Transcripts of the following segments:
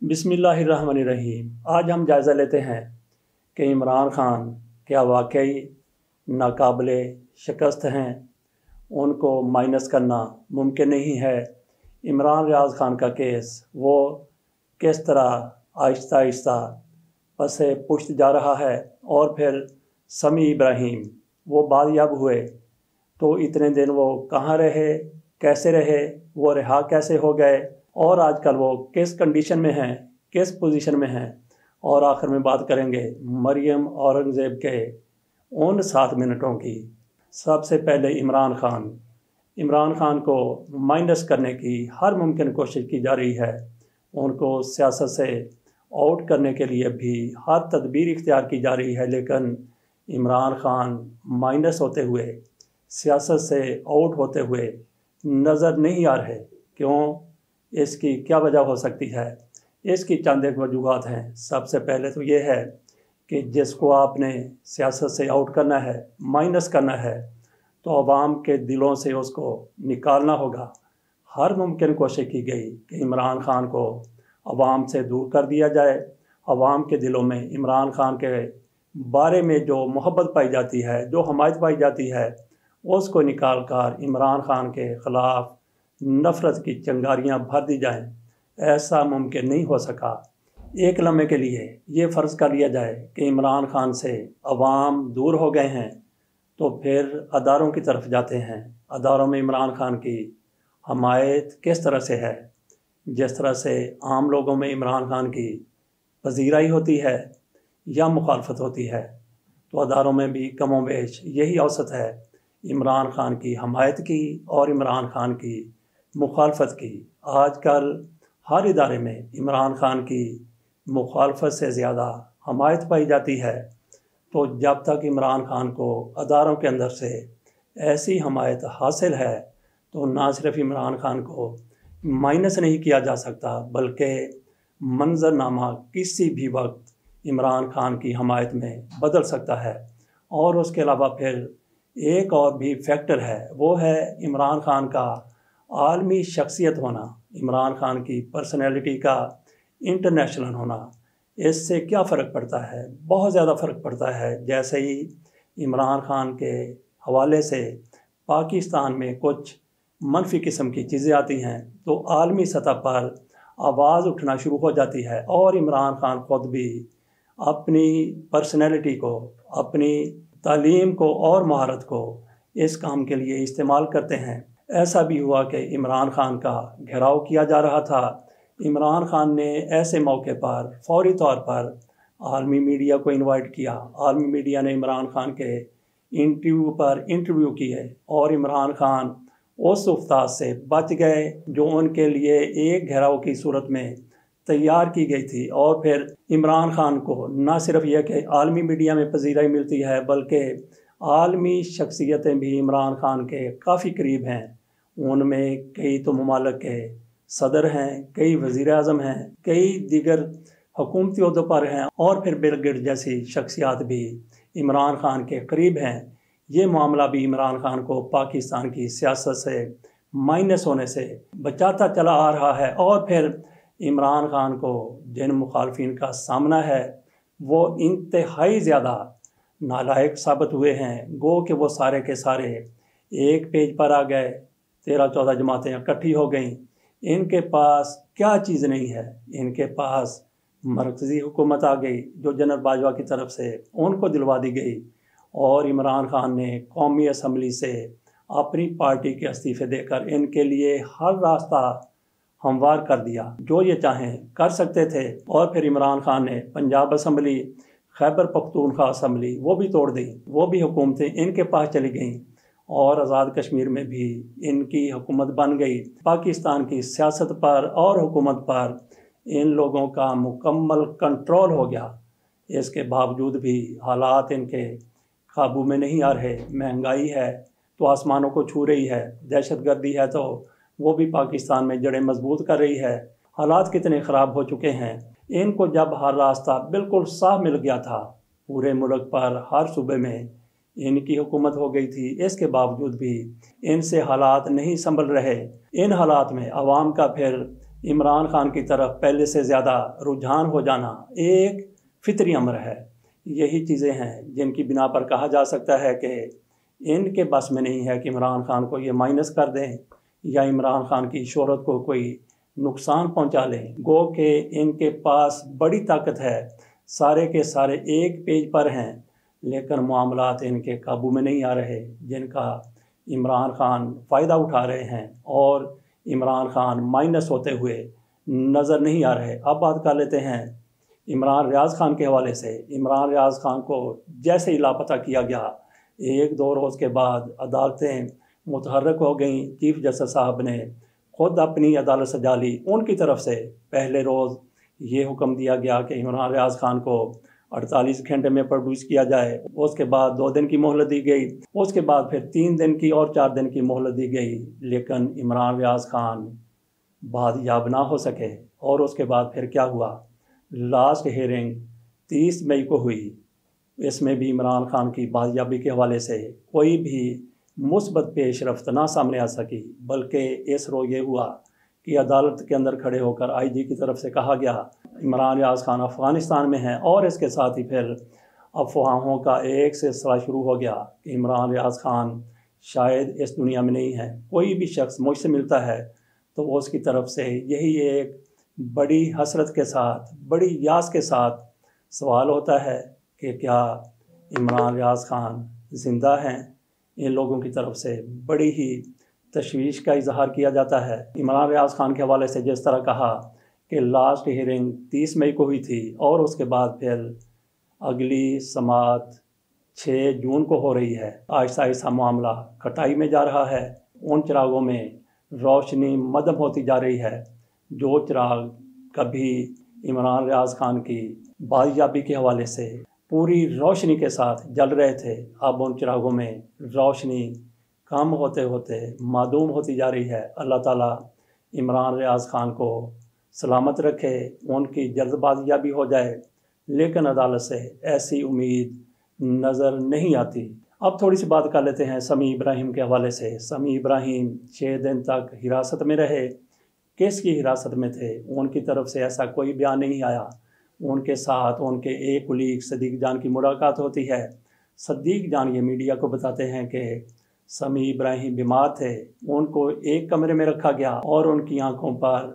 बिस्मिल्लाहिर्रहमानिर्रहीम। आज हम जायज़ा लेते हैं कि इमरान ख़ान क्या वाकई नाकाबिले शिकस्त हैं, उनको माइनस करना मुमकिन नहीं है। इमरान रियाज़ ख़ान का केस वो किस तरह आहिस्ता आहिस्ता पसे पुश्त जा रहा है, और फिर समी इब्राहीम वो बादियाब हुए तो इतने दिन वो कहाँ रहे, कैसे रहे, वो रिहा कैसे हो गए, और आजकल वो किस कंडीशन में हैं, किस पोजीशन में हैं। और आखिर में बात करेंगे मरियम औरंगज़ेब के उन 7 मिनटों की। सबसे पहले इमरान ख़ान को माइनस करने की हर मुमकिन कोशिश की जा रही है। उनको सियासत से आउट करने के लिए भी हर तदबीर इख्तियार की जा रही है, लेकिन इमरान ख़ान माइनस होते हुए, सियासत से आउट होते हुए नज़र नहीं आ रहे। क्यों? इसकी क्या वजह हो सकती है? इसकी चंद एक वजूहात हैं। सबसे पहले तो ये है कि जिसको आपने सियासत से आउट करना है, माइनस करना है, तो अवाम के दिलों से उसको निकालना होगा। हर मुमकिन कोशिश की गई कि इमरान ख़ान को अवाम से दूर कर दिया जाए। अवाम के दिलों में इमरान ख़ान के बारे में जो मोहब्बत पाई जाती है, जो हमायत पाई जाती है, उसको निकाल कर इमरान ख़ान के ख़िलाफ़ नफ़रत की चिंगारियाँ भर दी जाएं। ऐसा मुमकिन नहीं हो सका। एक लम्हे के लिए ये फ़र्ज़ कर लिया जाए कि इमरान ख़ान से अवाम दूर हो गए हैं, तो फिर अदारों की तरफ जाते हैं। अदारों में इमरान ख़ान की हमायत किस तरह से है? जिस तरह से आम लोगों में इमरान ख़ान की पजीराई होती है या मुखालफत होती है, तो अदारों में भी कमो बेश यही औसत है इमरान ख़ान की हमायत की और इमरान ख़ान की मुखालफत की। आजकल हर इदारे में इमरान ख़ान की मुखालफत से ज़्यादा हमायत पाई जाती है। तो जब तक इमरान ख़ान को अदारों के अंदर से ऐसी हमायत हासिल है, तो ना सिर्फ इमरान ख़ान को माइनस नहीं किया जा सकता, बल्कि मंजरनामा किसी भी वक्त इमरान ख़ान की हमायत में बदल सकता है। और उसके अलावा फिर एक और भी फैक्टर है, वो है इमरान ख़ान का आलमी शख्सियत होना, इमरान ख़ान की पर्सनैलिटी का इंटरनेशनल होना। इससे क्या फ़र्क पड़ता है? बहुत ज़्यादा फ़र्क पड़ता है। जैसे ही इमरान ख़ान के हवाले से पाकिस्तान में कुछ मनफी किस्म की चीज़ें आती हैं, तो आलमी सतह पर आवाज़ उठना शुरू हो जाती है, और इमरान ख़ान ख़ुद भी अपनी पर्सनैलिटी को, अपनी तालीम को और महारत को इस काम के लिए इस्तेमाल करते हैं। ऐसा भी हुआ कि इमरान ख़ान का घेराव किया जा रहा था। इमरान ख़ान ने ऐसे मौके पर फौरी तौर पर आलमी मीडिया को इनवाइट किया। आलमी मीडिया ने इमरान ख़ान के इंटरव्यू पर इंटरव्यू किए, और इमरान ख़ान उस उफ्ताद से बच गए जो उनके लिए एक घेराव की सूरत में तैयार की गई थी। और फिर इमरान ख़ान को न सिर्फ यह कि आलमी मीडिया में पजीराई मिलती है, बल्कि आलमी शख्सियतें भी इमरान ख़ान के काफ़ी करीब हैं। उनमें कई तो ममालिक के सदर हैं, कई वज़ीर आज़म हैं, कई दीगर हुकूमती ओहदों पर हैं, और फिर बिल गेट्स जैसी शख्सियात भी इमरान ख़ान के करीब हैं। ये मामला भी इमरान ख़ान को पाकिस्तान की सियासत से माइनस होने से बचाता चला आ रहा है। और फिर इमरान ख़ान को जिन मुखालफिन का सामना है, वो इंतहाई ज़्यादा नालायक साबित हुए हैं। गो कि वो सारे के सारे एक पेज पर आ गए, 13-14 जमातें इकट्ठी हो गईं। इनके पास क्या चीज़ नहीं है? इनके पास मरकज़ी हुकूमत आ गई, जो जनरल बाजवा की तरफ से उनको दिलवा दी गई, और इमरान ख़ान ने कौमी असम्बली से अपनी पार्टी के इस्तीफ़े देकर इनके लिए हर रास्ता हमवार कर दिया। जो ये चाहें कर सकते थे। और फिर इमरान ख़ान ने पंजाब असम्बली, खैबर पख्तूनख्वा असम्बली वो भी तोड़ दी, वो भी हुकूमतें इनके पास चली गईं, और आज़ाद कश्मीर में भी इनकी हुकूमत बन गई। पाकिस्तान की सियासत पर और हुकूमत पर इन लोगों का मुकम्मल कंट्रोल हो गया। इसके बावजूद भी हालात इनके काबू में नहीं आ रहे। महंगाई है तो आसमानों को छू रही है, दहशतगर्दी है तो वो भी पाकिस्तान में जड़ें मजबूत कर रही है। हालात कितने ख़राब हो चुके हैं। इनको जब हर रास्ता बिल्कुल साफ मिल गया था, पूरे मुल्क पर हर सूबे में इनकी हुकूमत हो गई थी, इसके बावजूद भी इनसे हालात नहीं संभल रहे। इन हालात में आवाम का फिर इमरान खान की तरफ पहले से ज़्यादा रुझान हो जाना एक फितरी अमर है। यही चीज़ें हैं जिनकी बिना पर कहा जा सकता है कि इनके बस में नहीं है कि इमरान खान को ये माइनस कर दें या इमरान खान की शोहरत को कोई नुकसान पहुंचा लें। गो के इनके पास बड़ी ताकत है, सारे के सारे एक पेज पर हैं, लेकिन मामलात इनके काबू में नहीं आ रहे, जिनका इमरान खान फ़ायदा उठा रहे हैं और इमरान खान माइनस होते हुए नज़र नहीं आ रहे। अब बात कर लेते हैं इमरान रियाज़ खान के हवाले से। इमरान रियाज़ खान को जैसे ही लापता किया गया, एक दो रोज़ के बाद अदालतें मुतहर्रिक हो गईं। चीफ जस्टिस साहब ने खुद अपनी अदालत सजा ली। उनकी तरफ से पहले रोज़ ये हुक्म दिया गया कि इमरान रियाज़ खान को 48 घंटे में प्रोड्यूस किया जाए। उसके बाद 2 दिन की मोहलत दी गई। उसके बाद फिर 3 दिन की और 4 दिन की मोहलत दी गई, लेकिन इमरान रियाज़ खान बादयाब ना हो सके। और उसके बाद फिर क्या हुआ, लास्ट हियरिंग 30 मई को हुई। इसमें भी इमरान खान की बादयाबी के हवाले से कोई भी मुस्बत पेशरफ्त ना सामने आ सकी, बल्कि इस रो ये हुआ कि अदालत के अंदर खड़े होकर आईजी की तरफ से कहा गया इमरान रियाज़ खान अफ़गानिस्तान में है। और इसके साथ ही फिर अफवाहों का एक सिलसिला शुरू हो गया कि इमरान रियाज़ खान शायद इस दुनिया में नहीं है। कोई भी शख्स मुझसे मिलता है तो वो उसकी तरफ से यही एक बड़ी हसरत के साथ, बड़ी यास के साथ सवाल होता है कि क्या इमरान रियाज़ खान ज़िंदा हैं। इन लोगों की तरफ से बड़ी ही तशवीश का इजहार किया जाता है। इमरान रियाज़ खान के हवाले से जिस तरह कहा कि लास्ट हियरिंग 30 मई को हुई थी और उसके बाद फिर अगली समात 6 जून को हो रही है। आहिस्ता आहिस्ता मामला खटाई में जा रहा है। उन चिरागों में रोशनी मदम होती जा रही है। जो चिराग कभी इमरान रियाज़ खान की बादयाबी के हवाले से पूरी रोशनी के साथ जल रहे थे, अब उन चिरागों में रोशनी कम होते होते मादूम होती जा रही है। अल्लाह ताला इमरान रियाज़ खान को सलामत रखे, उनकी जल्दबाजियाबी हो जाए, लेकिन अदालत से ऐसी उम्मीद नज़र नहीं आती। अब थोड़ी सी बात कर लेते हैं समी इब्राहिम के हवाले से। समी इब्राहिम 6 दिन तक हिरासत में रहे। किसकी हिरासत में थे, उनकी तरफ से ऐसा कोई बयान नहीं आया। उनके साथ उनके एक कुलीग सदीक जान की मुलाकात होती है। सदीक जान ये मीडिया को बताते हैं कि समी इब्राहिम बीमार थे, उनको एक कमरे में रखा गया और उनकी आंखों पर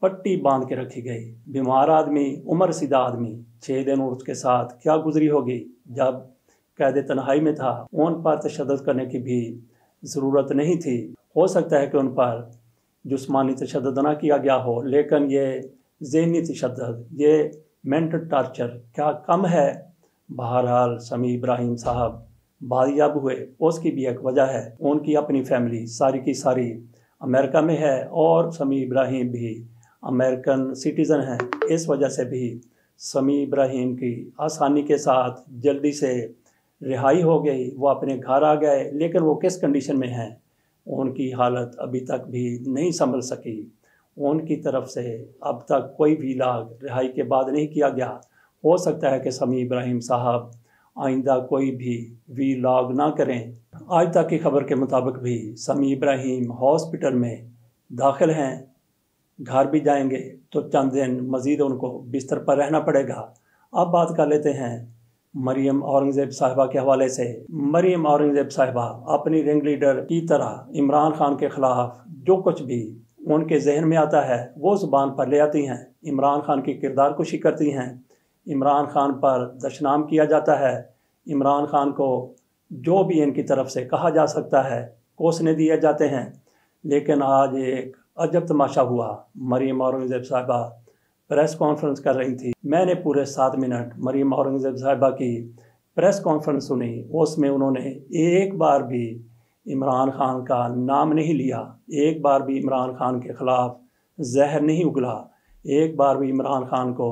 पट्टी बांध के रखी गई। बीमार आदमी, उम्र सीधा आदमी, 6 दिन उसके साथ क्या गुजरी होगी जब कैद तन्हाई में था। उन पर तशद्दुद करने की भी ज़रूरत नहीं थी। हो सकता है कि उन पर जिस्मानी तशद्दुद ना किया गया हो, लेकिन ये ज़हनी तशद्दुद, ये मेंटल टॉर्चर क्या कम है। बहरहाल समी इब्राहिम साहब बादयाब हुए, उसकी भी एक वजह है। उनकी अपनी फैमिली सारी की सारी अमेरिका में है और समी इब्राहिम भी अमेरिकन सिटीज़न हैं। इस वजह से भी समी इब्राहिम की आसानी के साथ जल्दी से रिहाई हो गई, वो अपने घर आ गए। लेकिन वो किस कंडीशन में हैं, उनकी हालत अभी तक भी नहीं संभल सकी। उनकी तरफ से अब तक कोई भी इलाज रिहाई के बाद नहीं किया गया। हो सकता है कि समी इब्राहिम साहब आइंदा कोई भी वीलॉग ना करें। आज तक की खबर के मुताबिक भी समी इब्राहिम हॉस्पिटल में दाखिल हैं। घर भी जाएंगे तो चंद दिन मज़ीद उनको बिस्तर पर रहना पड़ेगा। अब बात कर लेते हैं मरियम औरंगज़ेब साहिबा के हवाले से। मरियम औरंगज़ेब साहिबा अपनी रिंग लीडर की तरह इमरान खान के ख़िलाफ़ जो कुछ भी उनके जहन में आता है वो ज़ुबान पर ले आती हैं। इमरान खान की किरदार कुशी करती हैं। इमरान खान पर दशनाम किया जाता है। इमरान खान को जो भी इनकी तरफ से कहा जा सकता है कोसने दिए जाते हैं। लेकिन आज एक अजब तमाशा हुआ। मरियम औरंगज़ेब साहिबा प्रेस कॉन्फ्रेंस कर रही थी। मैंने पूरे 7 मिनट मरियम औरंगज़ेब साहिबा की प्रेस कॉन्फ्रेंस सुनी। उसमें उन्होंने एक बार भी इमरान खान का नाम नहीं लिया, एक बार भी इमरान खान के ख़िलाफ़ जहर नहीं उगला, एक बार भी इमरान खान को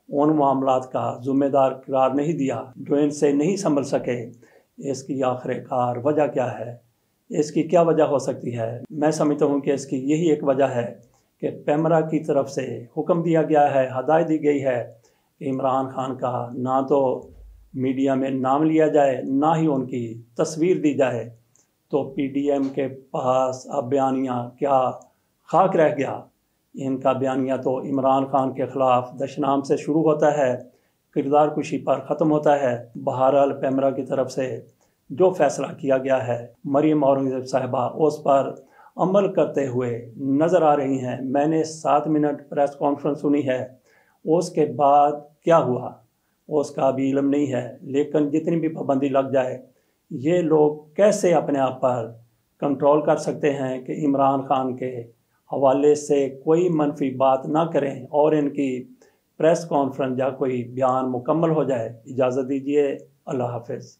उन मामलात का ज़िम्मेदार करार नहीं दिया जो इनसे नहीं संभल सके। इसकी आखिरकार वजह क्या है, इसकी क्या वजह हो सकती है? मैं समझता हूँ कि इसकी यही एक वजह है कि पैमरा की तरफ से हुक्म दिया गया है, हदायत दी गई है कि इमरान खान का ना तो मीडिया में नाम लिया जाए, ना ही उनकी तस्वीर दी जाए। तो PDM के पास अब बयानिया क्या खाक रह गया। इनका बयानिया तो इमरान खान के ख़िलाफ़ दशनाम से शुरू होता है, किरदार कुशी पर ख़त्म होता है। बहरहाल पैमरा की तरफ से जो फैसला किया गया है, मरियम औरंगज़ेब साहिबा उस पर अमल करते हुए नज़र आ रही हैं। मैंने 7 मिनट प्रेस कॉन्फ्रेंस सुनी है, उसके बाद क्या हुआ उसका भी इल्म नहीं है। लेकिन जितनी भी पाबंदी लग जाए, ये लोग कैसे अपने आप पर कंट्रोल कर सकते हैं कि इमरान खान के हवाले से कोई मनफी बात ना करें और इनकी प्रेस कॉन्फ्रेंस या कोई बयान मुकम्मल हो जाए। इजाज़त दीजिए, अल्लाह हाफ़िज़।